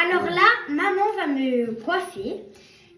Alors là, maman va me coiffer,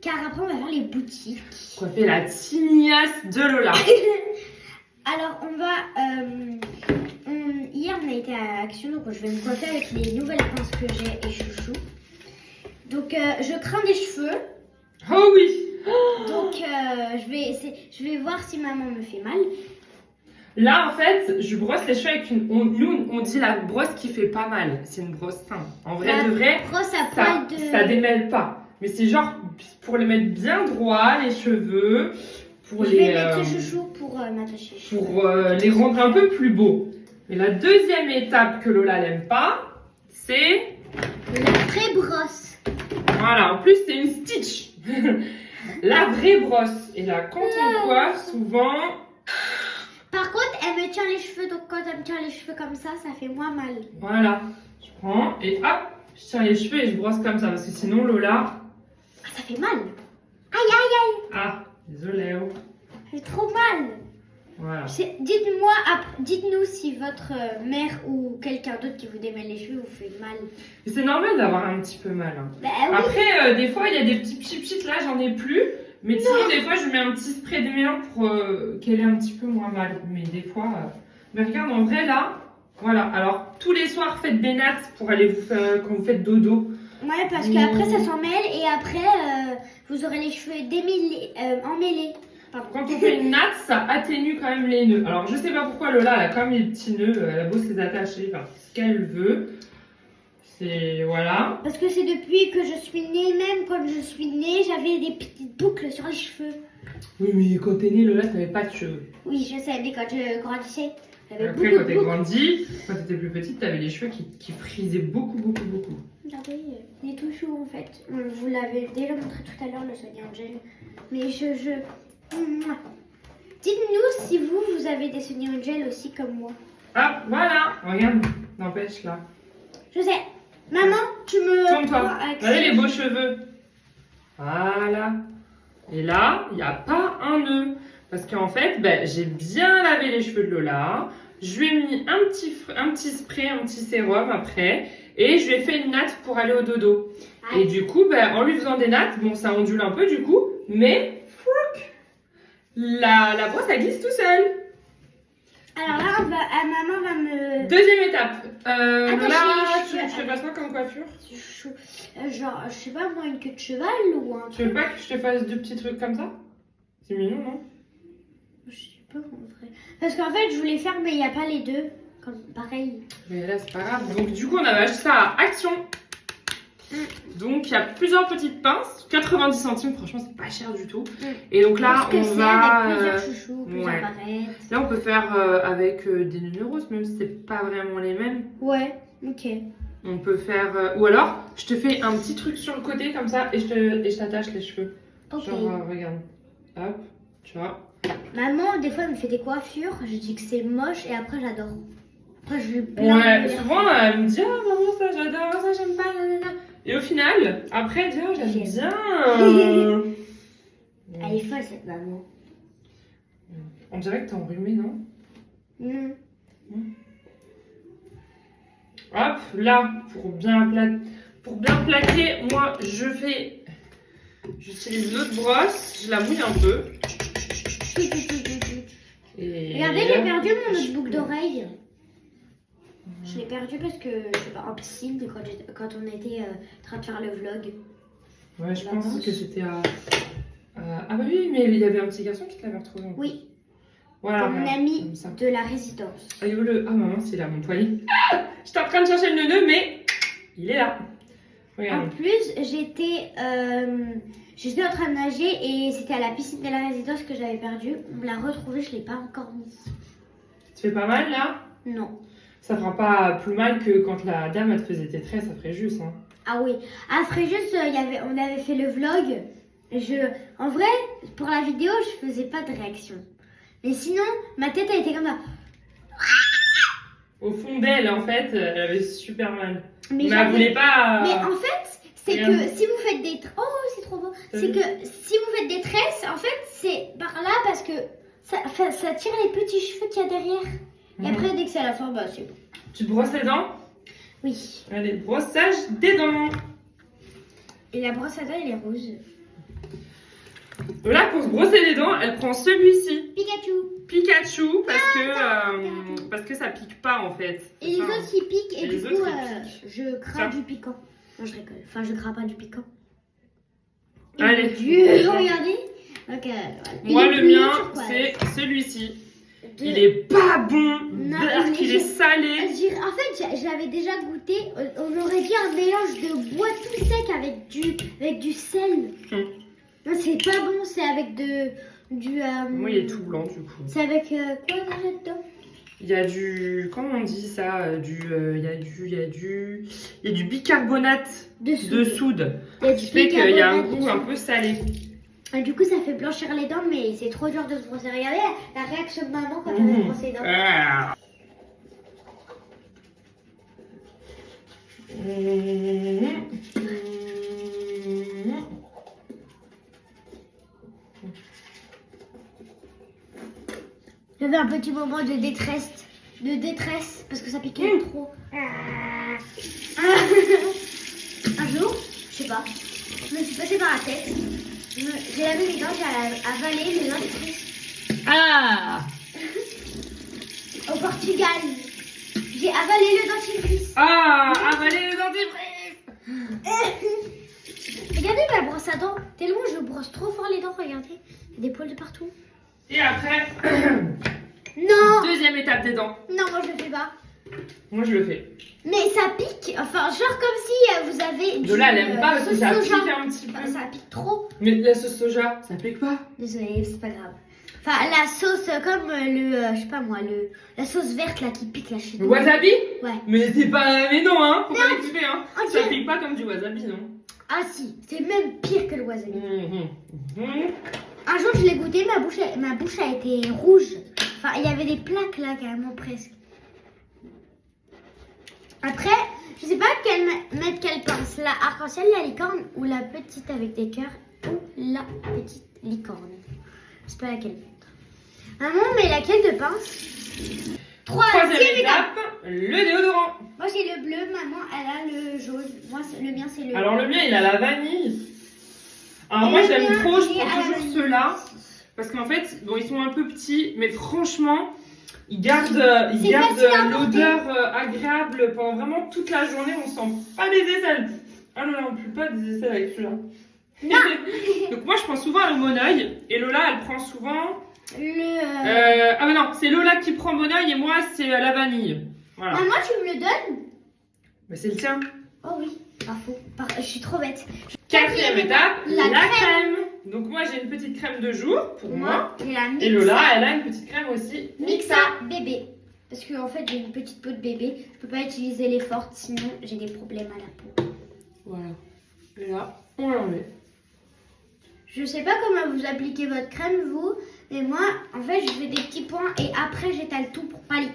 car après on va faire les boutiques. Coiffer la tignasse de Lola. Alors on va... hier on a été à Action, donc je vais me coiffer avec les nouvelles pinces que j'ai et chouchou. Donc je crains des cheveux. Oh oui. Donc je vais voir si maman me fait mal. Là, en fait, je brosse les cheveux avec une... Nous, on dit la brosse qui fait pas mal. C'est une brosse simple. En vrai, de vrai, brosse à ça, poil de... ça démêle pas. Mais c'est genre pour les mettre bien droits, les cheveux. Pour je vais mettre chouchou pour m'attacher. Pour les rendre un peu plus beaux. Et la deuxième étape que Lola n'aime pas, c'est... La vraie brosse. Voilà, en plus, c'est une stitch. La vraie brosse. Et là, quand on coiffe, souvent... Par contre, elle me tient les cheveux, donc quand elle me tient les cheveux comme ça fait moins mal. Voilà, je prends et hop, je tiens les cheveux et je brosse comme ça parce que sinon Lola... Ah, ça fait mal. Aïe, aïe, aïe. Ah, désolé. Oh. Ça fait trop mal. Voilà. Dites-nous si votre mère ou quelqu'un d'autre qui vous démêle les cheveux vous fait mal. Et c'est normal d'avoir un petit peu mal. Hein. Bah, oui. Après, des fois, il y a des petits pchit là, j'en ai plus. Mais sinon, des fois, je mets un petit spray démêlant pour qu'elle ait un petit peu moins mal. Mais des fois... Mais regarde, en vrai, là, voilà. Alors, tous les soirs, faites des nattes pour aller quand vous faites dodo. Ouais, parce qu'après, ça s'en mêle et après, vous aurez les cheveux emmêlés. Quand on fait une natte, ça atténue quand même les nœuds. Alors, je sais pas pourquoi Lola, elle a quand même les petits nœuds. Elle a beau se les attacher, faire ce qu'elle veut. C'est... Voilà. Parce que c'est depuis que je suis née, même quand je suis née, j'avais des petites boucles sur les cheveux. Oui, mais quand t'es née, Lola, t'avais pas de cheveux. Oui, je sais, mais quand je grandissais, j'avais Après, beaucoup quand t'es de boucles. grandi, quand t'étais plus petite, t'avais les cheveux qui frisaient beaucoup. Regardez, des touchous en fait. Vous l'avez déjà montré tout à l'heure, le Sony Angel. Mais dites-nous si vous avez des Sony Angel aussi comme moi. Ah, voilà. Regarde, n'empêche là. Je sais. Maman, tu me... Tourne-toi. Regardez les beaux cheveux. Voilà. Et là, il n'y a pas un nœud. Parce qu'en fait, j'ai bien lavé les cheveux de Lola. Je lui ai mis un petit spray, un petit sérum après. Et je lui ai fait une natte pour aller au dodo. Et du coup, en lui faisant des nattes, bon, ça ondule un peu du coup. Mais, la brosse, elle glisse tout seul. Alors là, maman va me... Deuxième étape. Lola, je tu te passes quoi comme coiffure? Genre, je sais pas moi, une queue de cheval ou un truc. Tu veux pas que je te fasse deux petits trucs comme ça? C'est mignon, non? Je sais pas en vrai. Parce qu'en fait, je voulais faire, mais il n'y a pas les deux. Comme pareil. Mais là, c'est pas grave. Donc, du coup, on avait acheté ça à Action. Donc, il y a plusieurs petites pinces. 90 centimes, franchement, c'est pas cher du tout. Et donc là, on va... Avec plusieurs chouchous, plusieurs barrettes. Là, on peut faire avec des nœuds roses, même si c'est pas vraiment les mêmes. Ouais, ok. On peut faire... ou alors, je te fais un petit truc sur le côté, comme ça, et je t'attache les cheveux. Ok. Genre, regarde. Hop, tu vois. Maman, des fois, elle me fait des coiffures. Je dis que c'est moche et après, j'adore. Après, je lui Ouais, souvent, elle me dit « Ah, maman, ça, j'adore, ça, j'aime pas, nanana. » Et au final, après, elle dit « Oh, j'aime bien. » Elle est folle, cette maman. On dirait que t'es enrhumée, non? Hop, là, pour bien plaquer, moi, j'utilise l'autre brosse, je la mouille un peu. Et regardez, j'ai perdu mon autre boucle d'oreille. Je l'ai perdu parce que j'étais en piscine quand on était en train de faire le vlog. Ouais, je pense que c'était à... Ah bah oui, mais il y avait un petit garçon qui te l'avait retrouvé. Oui. Voilà, mon ami de la résidence. Ah maman, c'est là mon poignet. Ah, j'étais en train de chercher le nœud, mais il est là. Regarde. En plus, j'étais en train de nager et c'était à la piscine de la résidence que j'avais perdu. On me l'a retrouvé, je ne l'ai pas encore mis. Tu fais pas mal là? Non. Ça fera pas plus mal que quand la dame elle te faisait tes traits, ça ferait juste. Hein. Ah oui. À Fréjus, on avait fait le vlog. En vrai, pour la vidéo, je faisais pas de réaction. Mais sinon, ma tête a été comme ça. Au fond d'elle, en fait, elle avait super mal. Mais elle voulait pas... Mais en fait, c'est que si vous faites des... Oh, c'est trop beau. C'est que si vous faites des tresses, en fait, c'est par là parce que ça tire les petits cheveux qu'il y a derrière. Et après, dès que c'est à la fin, bah c'est bon. Tu te brosses les dents? Oui. Allez, brossage des dents. Et la brosse à dents, elle est rose. Là, pour se brosser les dents, elle prend celui-ci. Pikachu. Pikachu, parce que ça pique pas en fait. Et les autres, ils piquent. Et les du autres, coup, ils piquent. je crains du piquant. Non, je rigole. Enfin, je crains pas du piquant. Et Allez. mon Dieu, regardez. Donc, voilà. Moi, Il est le bleu mien, turquoise. c'est celui-ci. De- Il est pas bon. Non, Berk, il est salé. En fait, je l'avais déjà goûté. On aurait dit un mélange de bois tout sec avec du sel. Non, c'est pas bon. C'est avec Moi, il est tout blanc du coup. C'est avec quoi là-dedans? Il y a du, comment on dit ça, il y a du bicarbonate de soude. Il y a Ce du qui fait qu'il y a un bicarbonate goût un dessus. peu salé. Et du coup, ça fait blanchir les dents, mais c'est trop dur de se brosser. Regardez la réaction de maman quand elle a brossé les dents. Ah. J'avais un petit moment de détresse, parce que ça piquait trop. Un jour, je sais pas, je me suis passé par la tête. J'ai lavé les dents, j'ai avalé le dentifrice. Ah. Au Portugal, j'ai avalé le dentifrice. Ah, avaler le dentifrice. Regardez ma brosse à dents, tellement je brosse trop fort les dents, regardez. Il y a des poils de partout. Et après, Non, deuxième étape des dents. non, moi je le fais pas. Moi, je le fais. Mais ça pique, enfin genre comme si vous avez du Lola, elle aime pas parce que sauce ça soja. pique un petit peu. Enfin, ça pique trop. Mais la sauce soja, ça pique pas. Désolée, c'est pas grave. Enfin, la sauce comme je sais pas moi, la sauce verte là qui pique là chez Le nous. wasabi? Ouais. Mais c'est pas, mais non, hein. Faut pas l'expliquer, hein. Ok. Ça pique pas comme du wasabi, non. Ah si, c'est même pire que le wasabi. Mhm. Un jour je l'ai goûté, ma bouche a été rouge. Enfin, il y avait des plaques là carrément presque. Après, je sais pas mettre quelle pince, la arc-en-ciel, la licorne ou la petite avec des cœurs ou la petite licorne. Je sais pas laquelle mettre. Maman, mais laquelle de pince? Troisième étape. Le déodorant. Moi j'ai le bleu, maman elle a le jaune. Moi le mien c'est le. Alors le mien, il a la vanille. Alors Et moi, le j'aime mien, trop, je il est à prends la toujours vanille. ceux-là. Parce qu'en fait, bon, ils sont un peu petits, mais franchement, ils gardent facile à porter. l'odeur agréable pendant vraiment toute la journée. On sent pas les aisselles. Ah non, on pue pas des aisselles avec celui-là. Donc moi, je prends souvent un Moneuil. Et Lola, elle prend souvent... Ah mais non, c'est Lola qui prend Moneuil et moi, c'est la vanille. Voilà. Maman tu me le donnes? Mais c'est le tien. Oh oui, pas faux. Je suis trop bête. Quatrième étape, la la crème. Donc moi, j'ai une petite crème de jour pour moi. J'ai la Mixa. Et Lola, elle a une petite crème aussi. Mixa bébé. Parce que en fait j'ai une petite peau de bébé. Je peux pas utiliser les fortes sinon j'ai des problèmes à la peau. Voilà. Et là, on l'enlève. Je sais pas comment vous appliquez votre crème vous, mais moi en fait je fais des petits points et après j'étale tout pour pas aller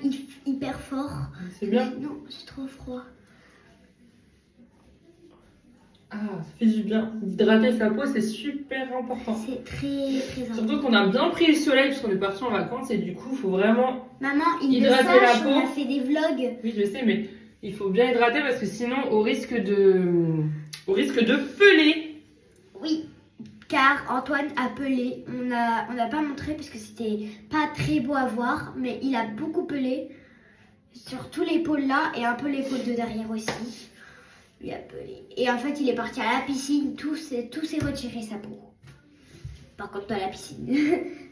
hyper fort. C'est bien. Non, c'est trop froid. Ah, ça fait du bien. D'hydrater sa peau, c'est super important. C'est très très important. Surtout qu'on a bien pris le soleil parce qu'on est parti en vacances et du coup, il faut vraiment... Maman, il me Hydrater la sache, peau. on a fait des vlogs. Oui, je sais, mais il faut bien hydrater parce que sinon, au risque de peler. Oui, car Antoine a pelé. On n'a pas montré parce que c'était pas très beau à voir, mais il a beaucoup pelé. Sur tout l'épaule là et un peu l'épaule de derrière aussi. Il a pelé. Et en fait, il est parti à la piscine, tout s'est retiré sa peau. Par contre, pas à la piscine.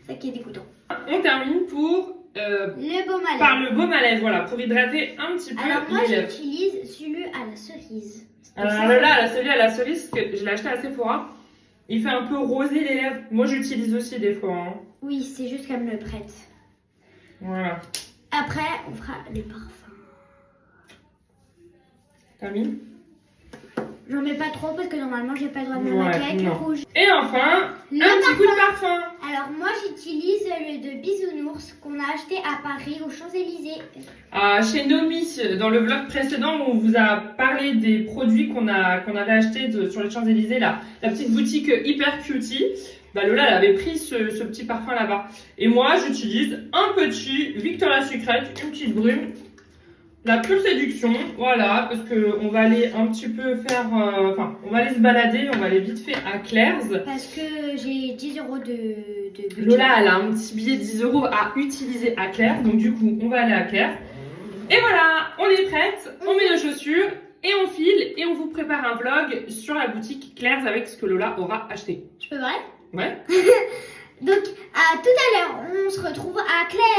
Ça qui est dégoûtant. On termine pour... Le baume à par lèvres. le baume à lèvres, voilà, pour hydrater un petit peu Alors moi, les lèvres. j'utilise celui à la cerise. Alors là, celui à la cerise, que je l'ai acheté à Sephora, il fait un peu rosé les lèvres. Moi, j'utilise aussi des fois. Hein. Oui, c'est juste qu'elle me le prête. Voilà. Après, on fera le parfum. T'as mis? J'en mets pas trop parce que normalement, j'ai pas le droit de me Ouais, maquiller avec le non. rouge. Et enfin, Le un petit coup de parfum. Alors moi, j'utilise le de Bisounours qu'on a acheté à Paris, aux Champs-Élysées. Chez Nomi, dans le vlog précédent où on vous a parlé des produits qu'on avait achetés sur les Champs-Élysées, la petite boutique hyper cutie, bah Lola elle avait pris ce petit parfum là-bas. Et moi j'utilise un petit Victoria's Secret, une petite brume. La pure séduction, voilà, parce que on va aller un petit peu faire, on va aller se balader, on va aller vite fait à Claire's. Parce que j'ai 10 euros de budget. Lola, elle a un petit billet de 10 euros à utiliser à Claire's, donc du coup, on va aller à Claire's. Et voilà, on est prête, on met nos chaussures et on file et on vous prépare un vlog sur la boutique Claire's avec ce que Lola aura acheté. Je peux vrai? Ouais. Donc, à tout à l'heure, on se retrouve à Claire's.